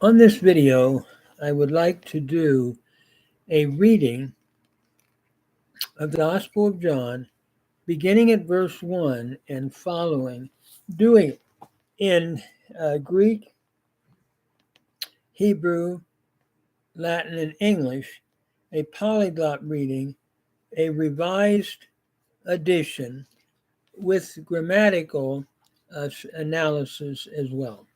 On this video, I would like to do a reading of the Gospel of John, beginning at verse 1 and following, doing it in Greek, Hebrew, Latin, and English, a polyglot reading, a revised edition with grammatical analysis as well,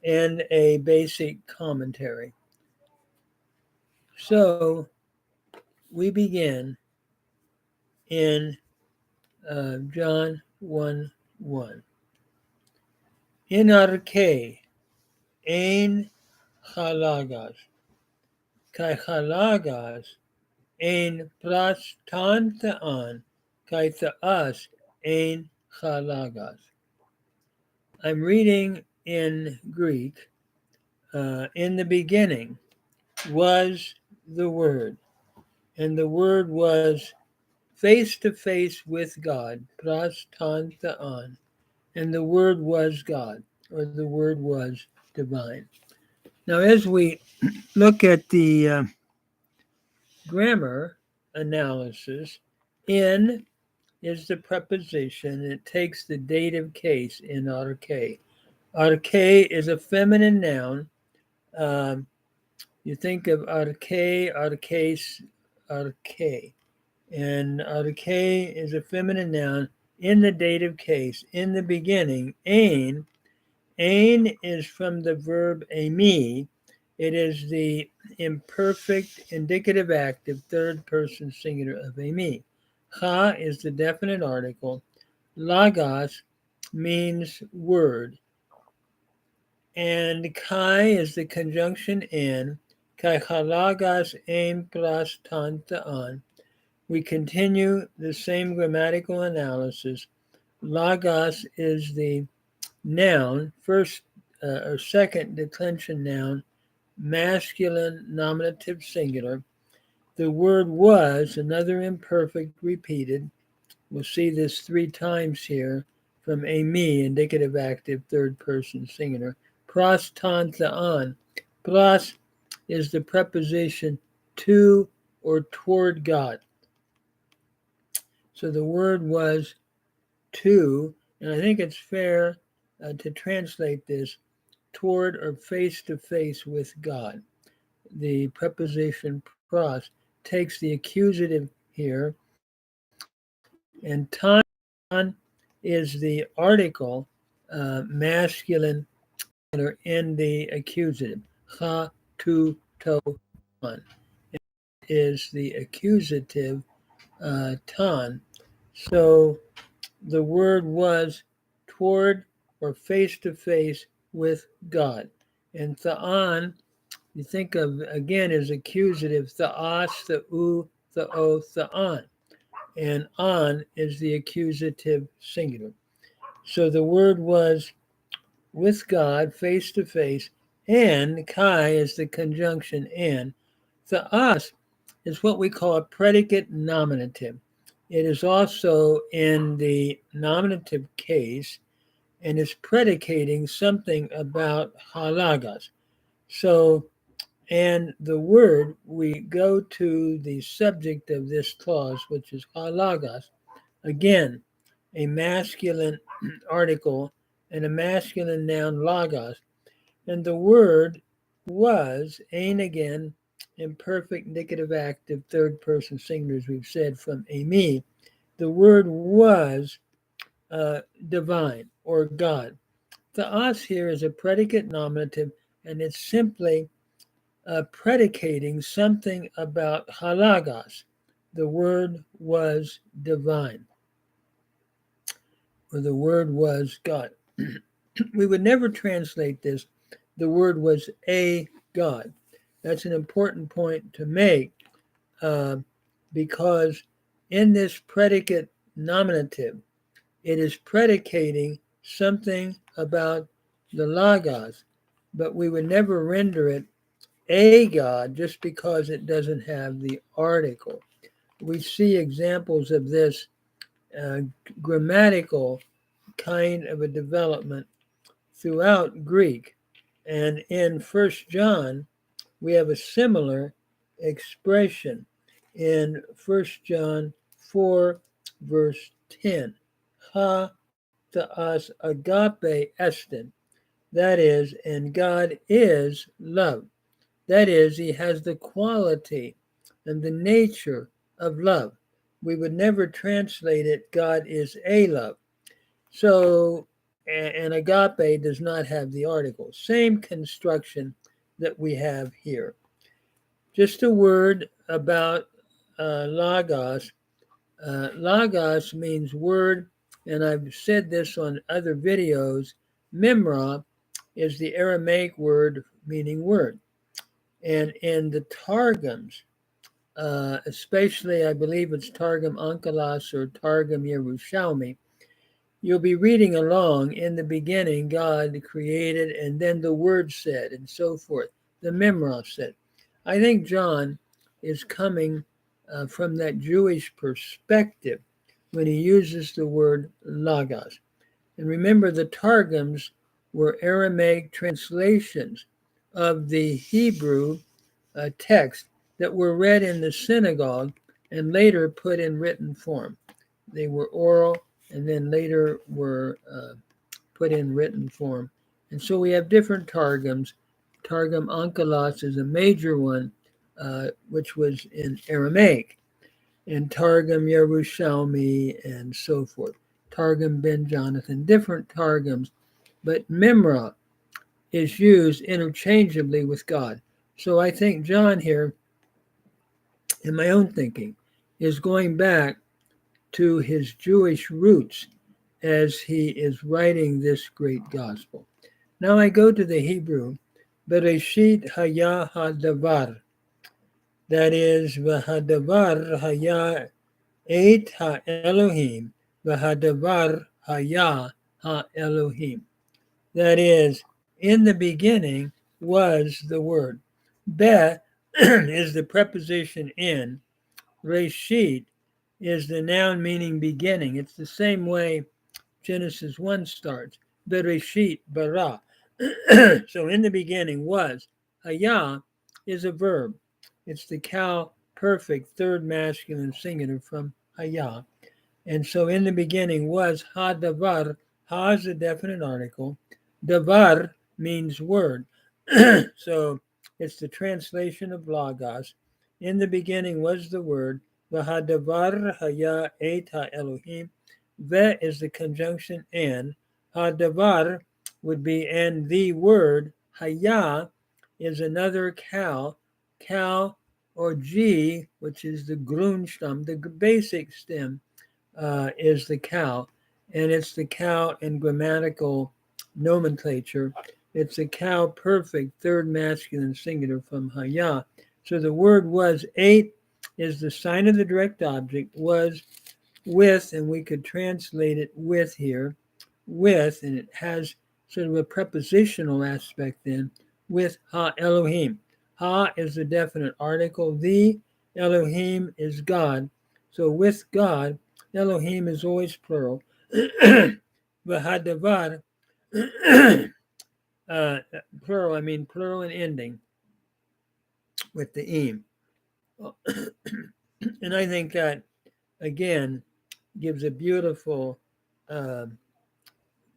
and a basic commentary. So we begin in John 1:1. In arche ein chalagas, kai chalagas ein prastantaan, kai theas ein chalagas. I'm reading in Greek. In the beginning was the Word, and the Word was face to face with God, prastantaan, and the Word was God, or the Word was divine. Now, as we look at the grammar analysis, in is the preposition. It takes the dative case in arche. Arche is a feminine noun. You think of arche, arches, arche. And arche is a feminine noun in the dative case. In the beginning, ein. Ein is from the verb eimi. It is the imperfect indicative active third person singular of eimi. Cha is the definite article. Logos means word. And kai is the conjunction in. Kai chalagas ein prastantaan. We continue the same grammatical analysis. Logos is the noun, first or second declension noun, masculine nominative singular. The word was, another imperfect repeated. We'll see this 3 times here from eimi, indicative active third person singular. Prastantaan. Pras is the preposition to or toward God. So the word was to, and I think it's fair to translate this toward or face to face with God. The preposition pros takes the accusative here, and tan is the article, masculine in the accusative. Ha, tu, to, on is the accusative tan. So the word was toward or face to face with God. And theon, you think of again as accusative, theos, theou, theo, theon. And on is the accusative singular. So the word was with God, face to face, and kai is the conjunction and. Theos is what we call a predicate nominative. It is also in the nominative case and is predicating something about halagas. So, and the word, we go to the subject of this clause, which is halagas. Again, a masculine article and a masculine noun logos. And the word was, ein again, imperfect indicative active third person singular, as we've said, from eimi. The word was divine or God. Theos here is a predicate nominative, and it's simply predicating something about halagos. The word was divine, or the word was God. We would never translate this, the word was a God. That's an important point to make because in this predicate nominative, it is predicating something about the logos, but we would never render it a God just because it doesn't have the article. We see examples of this grammatical kind of a development throughout Greek. And in First John, we have a similar expression in First John 4, verse 10. Ha to us agape estin. That is, and God is love. That is, he has the quality and the nature of love. We would never translate it, God is a love. So, and agape does not have the article. Same construction that we have here. Just a word about logos. Logos means word, and I've said this on other videos. Memra is the Aramaic word meaning word. And in the Targums, especially I believe it's Targum Onkelos or Targum Yerushalmi, you'll be reading along. In the beginning, God created, and then the Word said, and so forth. The Memra said. I think John is coming from that Jewish perspective when he uses the word logos. And remember, the Targums were Aramaic translations of the Hebrew text that were read in the synagogue and later put in written form. They were oral and then later were put in written form. And so we have different Targums. Targum Onkelos is a major one, which was in Aramaic, and Targum Yerushalmi and so forth. Targum Ben Jonathan, different Targums. But Memra is used interchangeably with God. So I think John here, in my own thinking, is going back to his Jewish roots as he is writing this great gospel. Now I go to the Hebrew, Bereshit haya hadavar. That is, v'hadavar haya et ha-Elohim, v'hadavar haya ha-Elohim. That is, in the beginning was the Word. Be is the preposition in. Reshit is the noun meaning beginning. It's the same way Genesis 1 starts. Bereshit bara. So in the beginning was. Haya is a verb. It's the cow perfect third masculine singular from haya. And so in the beginning was ha-davar. Ha is a definite article. Davar means word. So it's the translation of logos. In the beginning was the word. V'hadavar haya et ha-Elohim. Ve is the conjunction and. Hadavar would be and the word. Haya is another cow. Cow or G, which is the Grundstamm, the basic stem, is the cow. And it's the cow in grammatical nomenclature. It's a cow perfect third masculine singular from haya. So the word was eight is the sign of the direct object, was with, and we could translate it with here, with, and it has sort of a prepositional aspect then, with ha Elohim. Ha is the definite article. The Elohim is God. So with God, Elohim is always plural. V'hadavar, plural, I mean plural and ending with the im. And I think that, again, gives a beautiful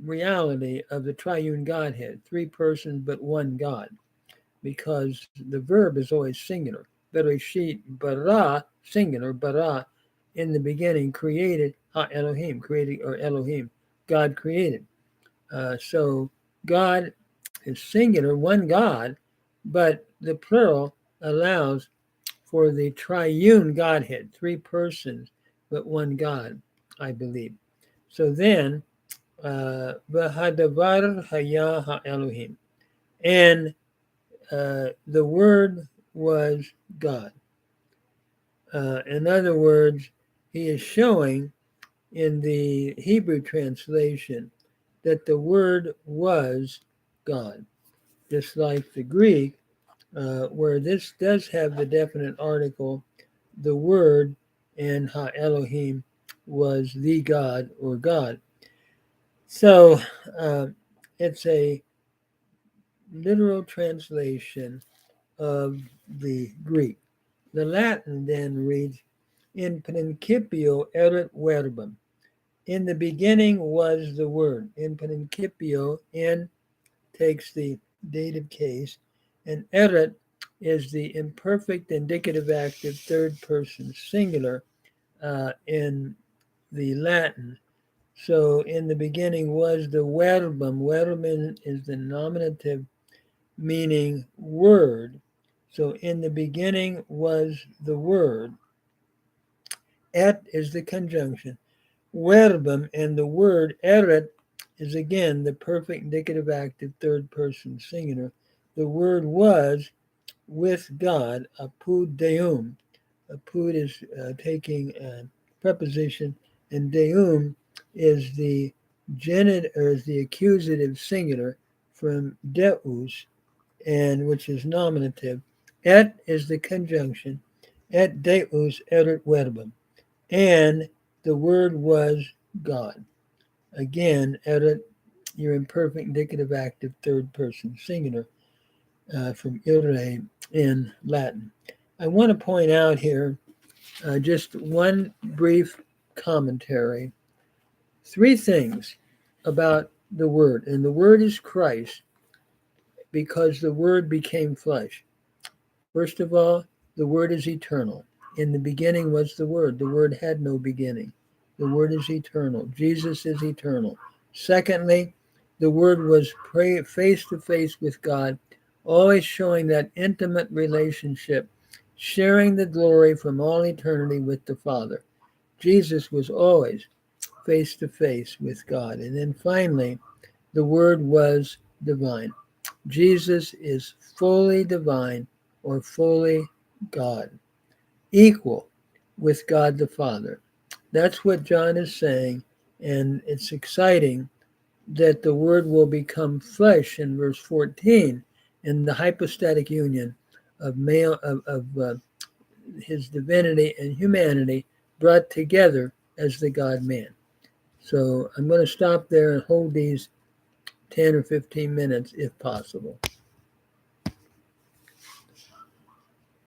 reality of the triune Godhead, three persons but one God, because the verb is always singular. Bereshit bara, singular, bara, in the beginning created, ha Elohim, created, or Elohim, God created. So God is singular, one God, but the plural allows for the triune Godhead, three persons, but one God, I believe. So then, V'hadavar haya ha-Elohim. And the Word was God. In other words, he is showing in the Hebrew translation that the Word was God. Just like the Greek, where this does have the definite article, the Word and ha-Elohim was the God or God. So it's a literal translation of the Greek. The Latin then reads, in principio erat verbum. In the beginning was the Word. In principio, in takes the dative case, and erat is the imperfect indicative active third person singular in the Latin. So in the beginning was the verbum. Verbum is the nominative meaning word. So in the beginning was the word. Et is the conjunction. Verbum and the word erat is again the perfect indicative active third person singular. The word was with God, apud deum. Apud is taking a preposition, and deum is the genitive or is the accusative singular from deus, and which is nominative. Et is the conjunction. Et deus erat verbum. And the word was God. Again, erat, your imperfect indicative active third person singular from ire in Latin. I want to point out here just one brief commentary. Three things about the Word. And the Word is Christ because the Word became flesh. First of all, the Word is eternal. In the beginning was the Word. The Word had no beginning. The Word is eternal. Jesus is eternal. Secondly, the Word was face to face with God, always showing that intimate relationship, sharing the glory from all eternity with the Father. Jesus was always face to face with God. And then finally, the Word was divine. Jesus is fully divine or fully God, equal with God the Father. That's what John is saying, and it's exciting that the Word will become flesh in verse 14 in the hypostatic union of his divinity and humanity brought together as the God-man. So I'm going to stop there and hold these 10 or 15 minutes if possible.